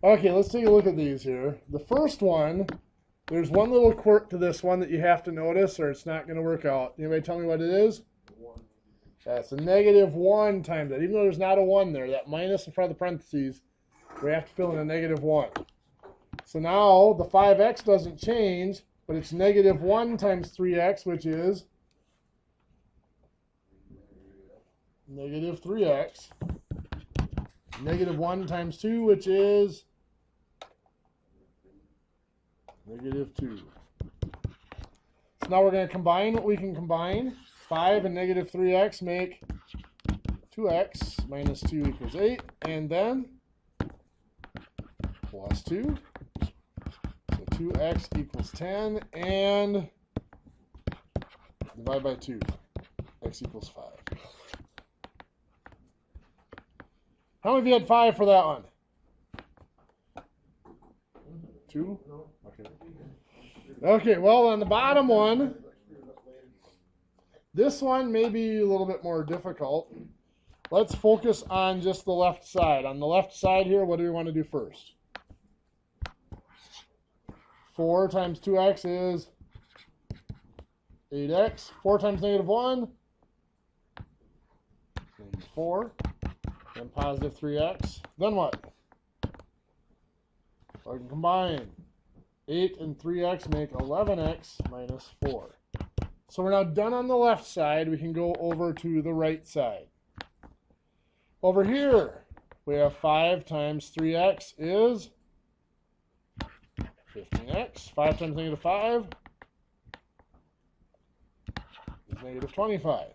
Okay, let's take a look at these here. The first one, there's one little quirk to this one that you have to notice or it's not going to work out. Anybody tell me what it is? That's a -1 times that. Even though there's not a 1 there, that minus in front of the parentheses, we have to fill in a -1. So now the 5x doesn't change, but it's -1 times 3x, which is -3x. -1 times 2, which is -2. So now we're going to combine what we can combine. 5 and -3x make 2x minus 2 equals 8. And then plus 2. So 2x equals 10. And divide by 2. X equals 5. How many of you had 5 for that one? 2? Okay. Okay, well, on the bottom one, this one may be a little bit more difficult. Let's focus on just the left side. On the left side here, what do we want to do first? 4 times 2x is 8x. 4 times -1, -4. And positive 3x. Then what? I can combine. 8 and 3x make 11x minus 4. So we're now done on the left side. We can go over to the right side. Over here, we have 5 times 3x is 15x. 5 times -5 is -25.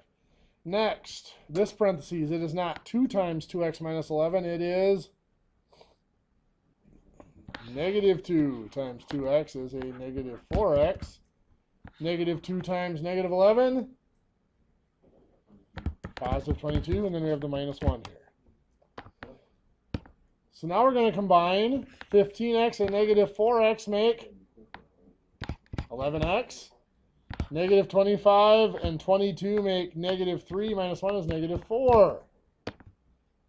Next, this parentheses, it is not 2 times 2x minus 11. It is -2 times 2x is a -4x. -2 times -11, positive 22, and then we have the -1 here. So now we're going to combine 15x and -4x make 11x. -25 and 22 make -3 minus 1 is -4.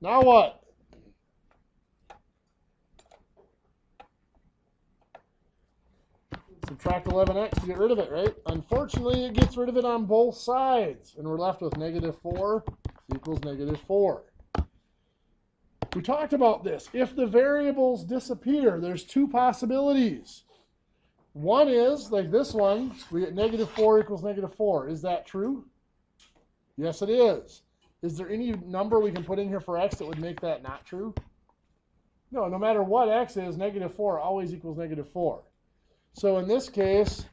Now what? Subtract 11x to get rid of it, right? Unfortunately, it gets rid of it on both sides, and we're left with -4 equals -4. We talked about this. If the variables disappear, there's two possibilities. One is, like this one, we get -4 equals -4. Is that true? Yes, it is. Is there any number we can put in here for x that would make that not true? No, no matter what x is, -4 always equals -4. So in this case,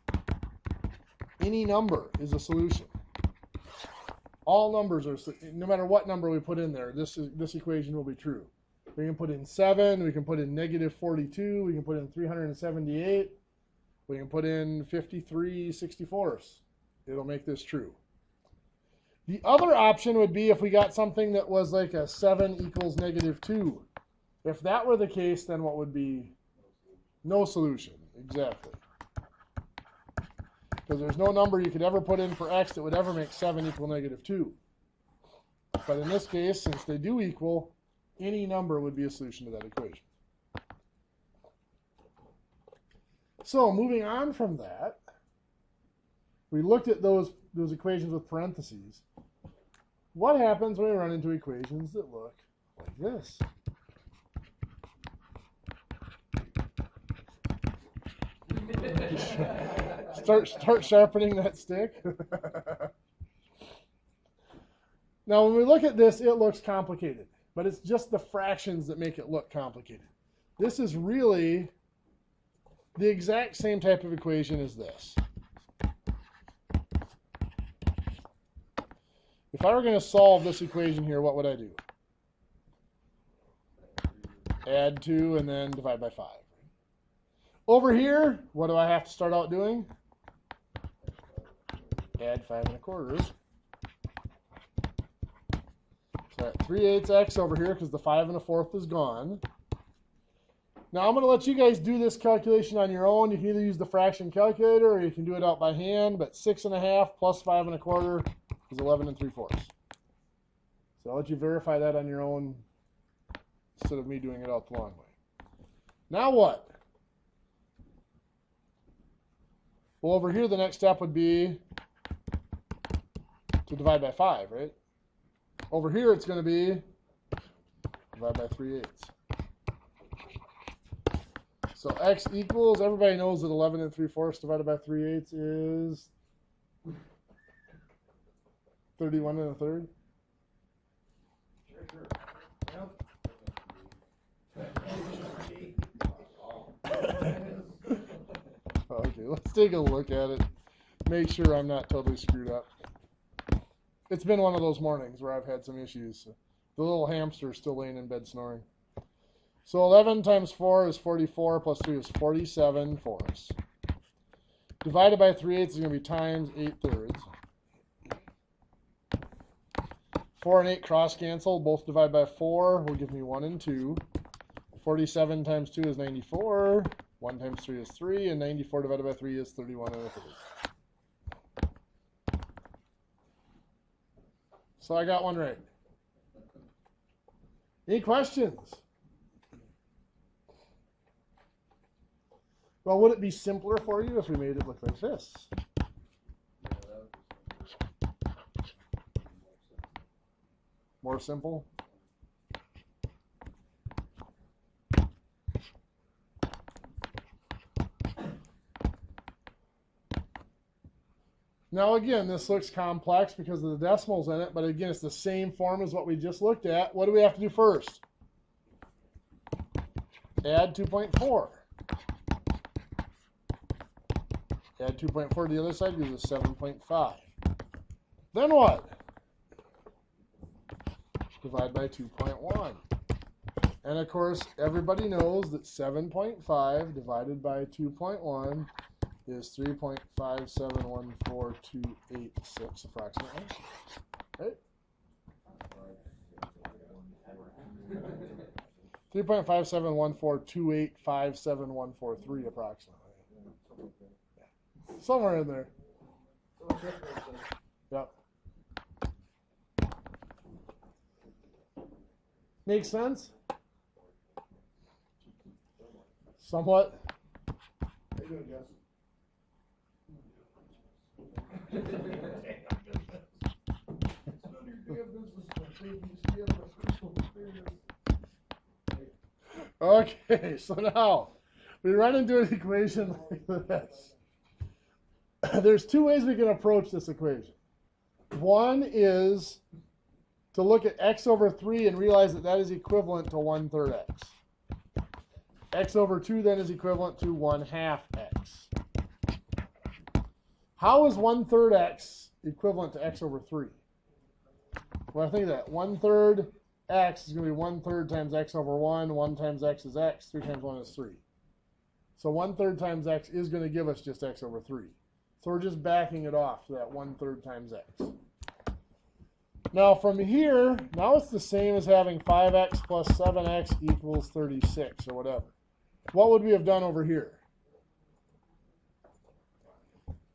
any number is a solution. All numbers are, no matter what number we put in there, this equation will be true. We can put in 7, we can put in -42, we can put in 378, we can put in 53/64. It'll make this true. The other option would be if we got something that was like a 7 equals -2. If that were the case, then what would be? No solution. Exactly. Because there's no number you could ever put in for x that would ever make 7 equal -2. But in this case, since they do equal, any number would be a solution to that equation. So moving on from that, we looked at those equations with parentheses. What happens when we run into equations that look like this? Start sharpening that stick. Now, when we look at this, it looks complicated, but it's just the fractions that make it look complicated. This is really the exact same type of equation as this. If I were going to solve this equation here, what would I do? Add 2 and then divide by 5. Over here, what do I have to start out doing? Add 5 1/4. So 3/8 x over here because the 5 1/4 is gone. Now I'm going to let you guys do this calculation on your own. You can either use the fraction calculator or you can do it out by hand, but 6 1/2 plus 5 1/4 is 11 3/4. So I'll let you verify that on your own instead of me doing it out the long way. Now what? Well, over here, the next step would be to divide by 5, right? Over here, it's going to be divide by 3/8. So x equals, everybody knows that 11 3/4 divided by 3/8 is 31 1/3. Okay, let's take a look at it. Make sure I'm not totally screwed up. It's been one of those mornings where I've had some issues. So the little hamster is still laying in bed snoring. So 11 times 4 is 44, plus 3 is 47 fourths. Divided by 3/8 is going to be times 8/3. 4 and 8 cross cancel. Both divide by 4 will give me 1 and 2. 47 times 2 is 94. 1 times 3 is 3. And 94 divided by 3 is 31 1/3. So I got one right. Any questions? Well, would it be simpler for you if we made it look like this? More simple? Now again, this looks complex because of the decimals in it, but again, it's the same form as what we just looked at. What do we have to do first? Add 2.4. Add 2.4 to the other side gives us 7.5. Then what? Divide by 2.1. And of course, everybody knows that 7.5 divided by 2.1 is 3.5714286 approximately. Right? 3.57142857143 approximately. Somewhere in there. Yep. Makes sense? Somewhat. How you doing, Jess? Okay, so now we run into an equation like this. There's two ways we can approach this equation. One is to look at x over 3 and realize that that is equivalent to 1/3 x. X over 2 then is equivalent to 1/2 x. How is 1/3 x equivalent to x over 3? Well, I think that 1/3 x is going to be 1/3 times x over 1. 1 times x is x. 3 times 1 is 3. So 1/3 times x is going to give us just x over 3. So we're just backing it off to that 1/3 times x. Now from here, now it's the same as having 5x plus 7x equals 36 or whatever. What would we have done over here?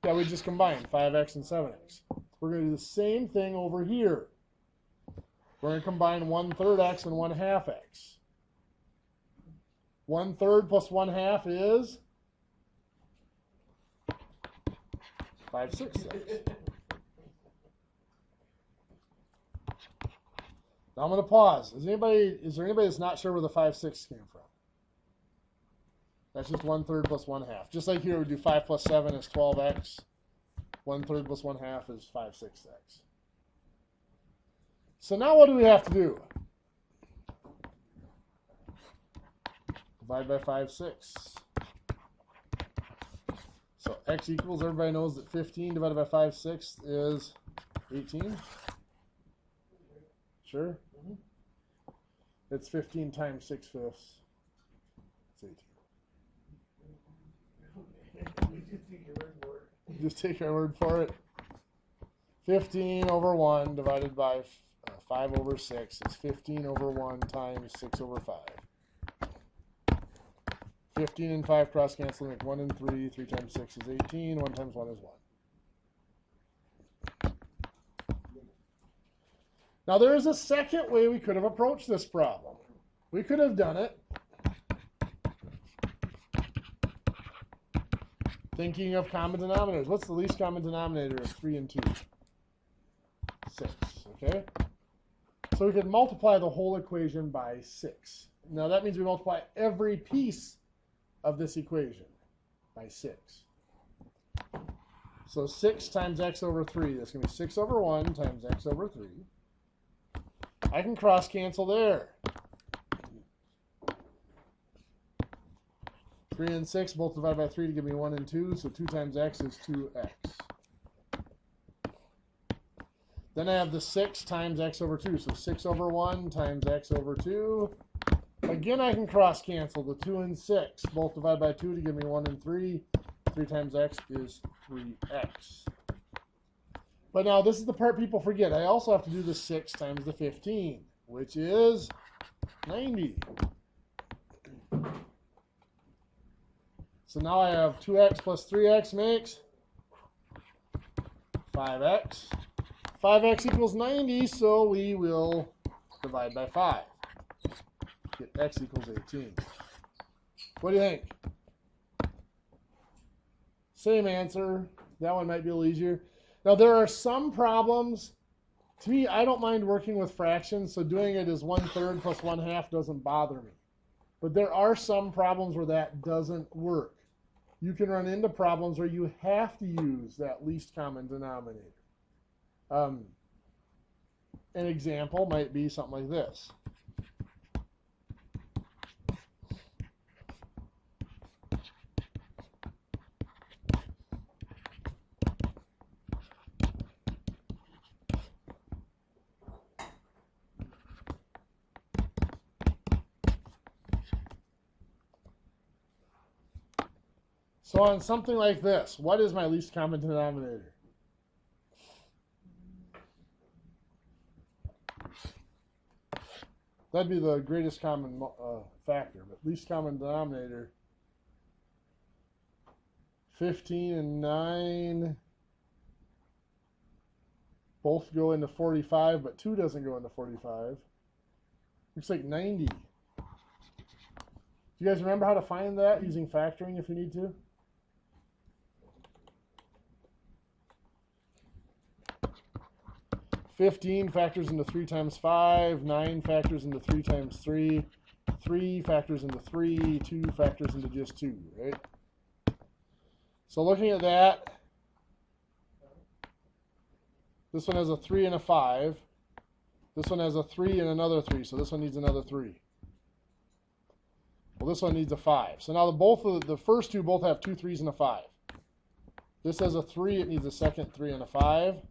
Yeah, we just combined 5x and 7x. We're going to do the same thing over here. We're going to combine 1/3 x and 1/2 x. 1/3 plus 1/2 is 5/6 x. Now I'm going to pause. Is there anybody that's not sure where the 5/6 came from? That's just 1/3 plus 1/2. Just like here, we do 5 plus 7 is 12x. 1/3 plus 1/2 is 5/6 x. So now what do we have to do? Divide by 5/6. So x equals, everybody knows that 15 divided by 5/6 is 18. Sure? Mm-hmm. It's 15 times 6/5. It's 18. Just take our word for it. 15 over 1 divided by 5 over 6 is 15 over 1 times 6 over 5. 15 and 5 cross cancel, make 1 and 3. 3 times 6 is 18. 1 times 1 is 1. Now there is a second way we could have approached this problem. We could have done it Thinking of common denominators. What's the least common denominator of 3 and 2? 6, okay? So we can multiply the whole equation by 6. Now that means we multiply every piece of this equation by 6. So 6 times x over 3, that's going to be 6 over 1 times x over 3. I can cross cancel there. 3 and 6 both divide by 3 to give me 1 and 2, so 2 times x is 2x. Then I have the 6 times x over 2, so 6 over 1 times x over 2. Again, I can cross cancel the 2 and 6, both divide by 2 to give me 1 and 3. 3 times x is 3x. But now this is the part people forget. I also have to do the 6 times the 15, which is 90. So now I have 2x plus 3x makes 5x. 5x equals 90, so we will divide by 5. Get x equals 18. What do you think? Same answer. That one might be a little easier. Now there are some problems. To me, I don't mind working with fractions, so doing it as 1/3 plus 1/2 doesn't bother me. But there are some problems where that doesn't work. You can run into problems where you have to use that least common denominator. An example might be something like this. So on something like this, what is my least common denominator? That'd be the greatest common factor, but least common denominator, 15 and 9 both go into 45, but 2 doesn't go into 45. Looks like 90. Do you guys remember how to find that using factoring if you need to? Fifteen factors into 3 times 5, 9 factors into 3 times 3, 3 factors into 3, 2 factors into just 2, right? So looking at that, this one has a 3 and a 5. This one has a 3 and another 3, so this one needs another 3. Well, this one needs a 5. So now the first two both have 2 3s and a 5. This has a 3, it needs a second 3 and a 5.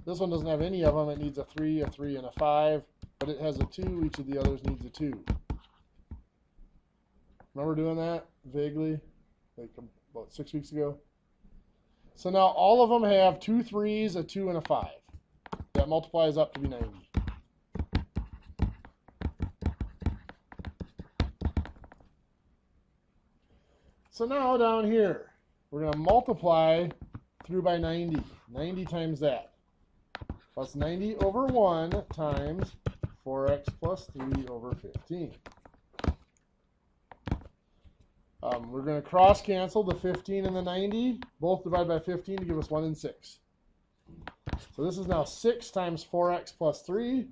This one doesn't have any of them. It needs a 3, and a 5, but it has a 2. Each of the others needs a 2. Remember doing that vaguely, like about 6 weeks ago? So now all of them have 2 3s, a 2, and a 5. That multiplies up to be 90. So now down here, we're going to multiply through by 90. 90 times that. Plus 90 over 1 times 4x plus 3 over 15. We're going to cross cancel the 15 and the 90. Both divide by 15 to give us 1 and 6. So this is now 6 times 4x plus 3.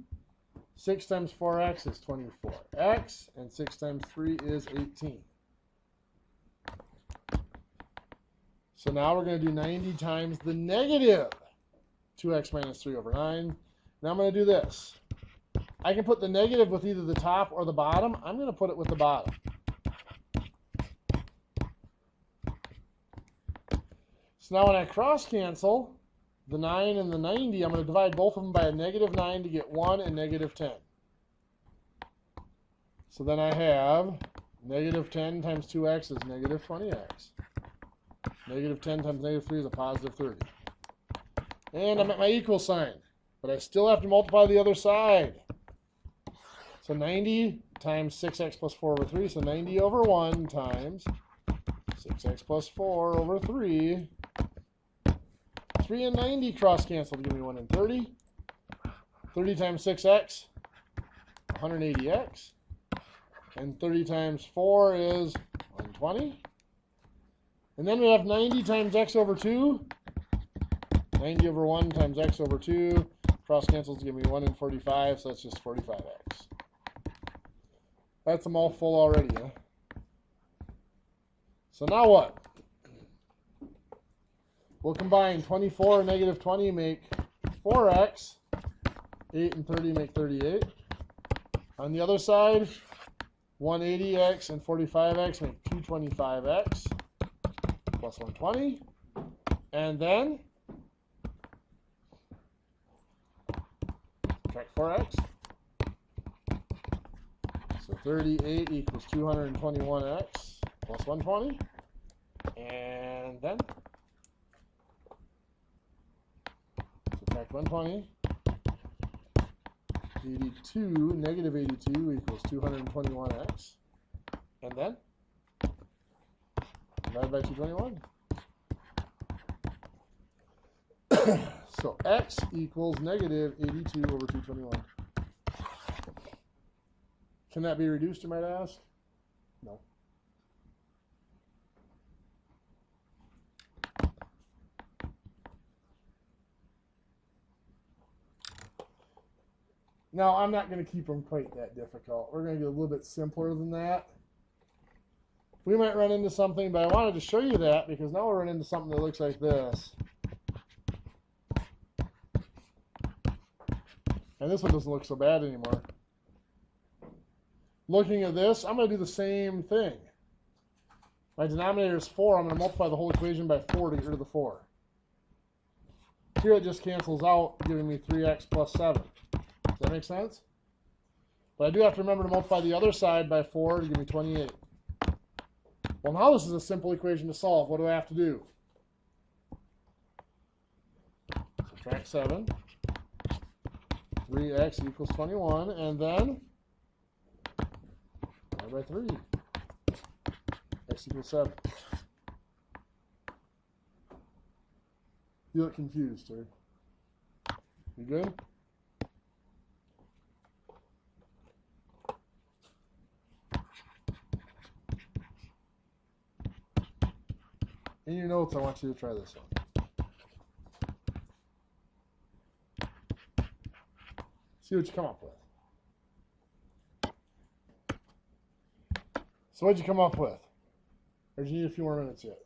6 times 4x is 24x, and 6 times 3 is 18. So now we're going to do 90 times the negative 2x minus 3 over 9. Now I'm going to do this. I can put the negative with either the top or the bottom. I'm going to put it with the bottom. So now when I cross cancel the 9 and the 90, I'm going to divide both of them by a negative 9 to get 1 and negative 10. So then I have negative 10 times 2x is negative 20x. Negative 10 times negative 3 is a positive 30. And I'm at my equal sign, but I still have to multiply the other side. So 90 times 6x plus 4 over 3, so 90 over 1 times 6x plus 4 over 3. 3 and 90 cross cancel to give me 1 and 30. 30 times 6x, 180x. And 30 times 4 is 120. And then we have 90 times x over 2. 90 over 1 times x over 2. Cross cancels to give me 1 and 45, so that's just 45x. That's a mouthful already, huh? So now what? We'll combine 24 and negative 20 make 4x. 8 and 30 make 38. On the other side, 180x and 45x make 225x plus 120. And then subtract 4x. So 38 equals 221x plus 120. And then subtract 120. 82, negative 82 equals 221x. And then divide by 221. So x equals negative 82 over 221. Can that be reduced, you might ask? No. Now, I'm not going to keep them quite that difficult. We're going to get a little bit simpler than that. We might run into something, but I wanted to show you that because now we're running into something that looks like this. And this one doesn't look so bad anymore. Looking at this, I'm going to do the same thing. My denominator is 4. I'm going to multiply the whole equation by 4 to get rid of the 4. Here it just cancels out, giving me 3x plus 7. Does that make sense? But I do have to remember to multiply the other side by 4 to give me 28. Well, now this is a simple equation to solve. What do I have to do? Subtract 7. 3x equals 21. And then divide by 3. X equals 7. You look confused, sir. You good? In your notes, I want you to try this one. See what you come up with. So what'd you come up with? Or do you need a few more minutes yet?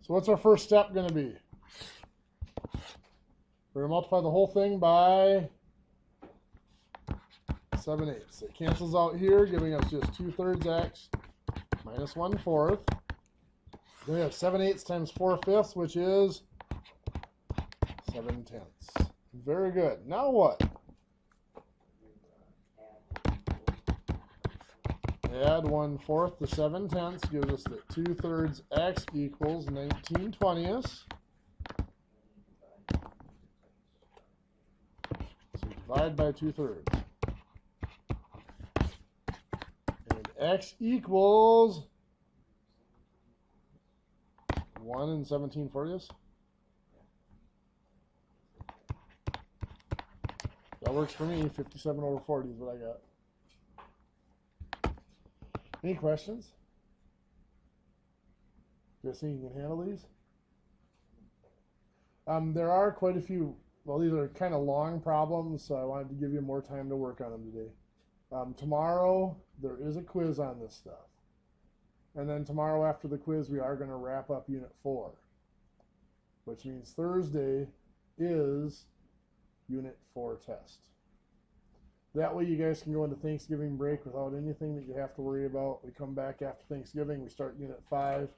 So what's our first step going to be? We're going to multiply the whole thing by 7/8. It cancels out here, giving us just 2/3 x minus 1/4. Then we have 7/8 times 4/5, which is 7/10. Very good. Now what? Add 1/4 to 7/10 gives us that 2/3 x equals 19/20. So divide by 2/3. And x equals 1 and 17/40. That works for me. 57/40 is what I got. Any questions? You guys think you can handle these? There are quite a few. Well, these are kind of long problems, so I wanted to give you more time to work on them today. Tomorrow, there is a quiz on this stuff. And then tomorrow after the quiz, we are going to wrap up Unit 4. Which means Thursday is Unit 4 test. That way you guys can go into Thanksgiving break without anything that you have to worry about. We come back after Thanksgiving, we start Unit 5.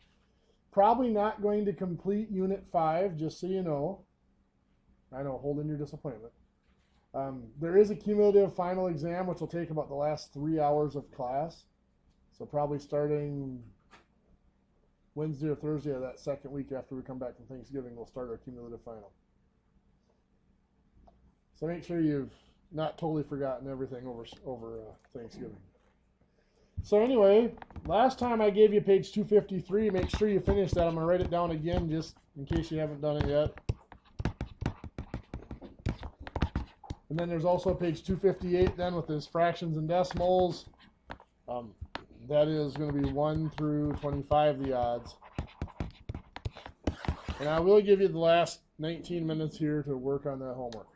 Probably not going to complete Unit 5, just so you know. I know, hold in your disappointment. There is a cumulative final exam, which will take about the last 3 hours of class. So probably starting Wednesday or Thursday of that second week after we come back from Thanksgiving, we'll start our cumulative final. So make sure you've not totally forgotten everything over Thanksgiving. So anyway, last time I gave you page 253. Make sure you finish that. I'm going to write it down again just in case you haven't done it yet. And then there's also page 258 then with his fractions and decimals. That is going to be 1 through 25, the odds. And I will give you the last 19 minutes here to work on that homework.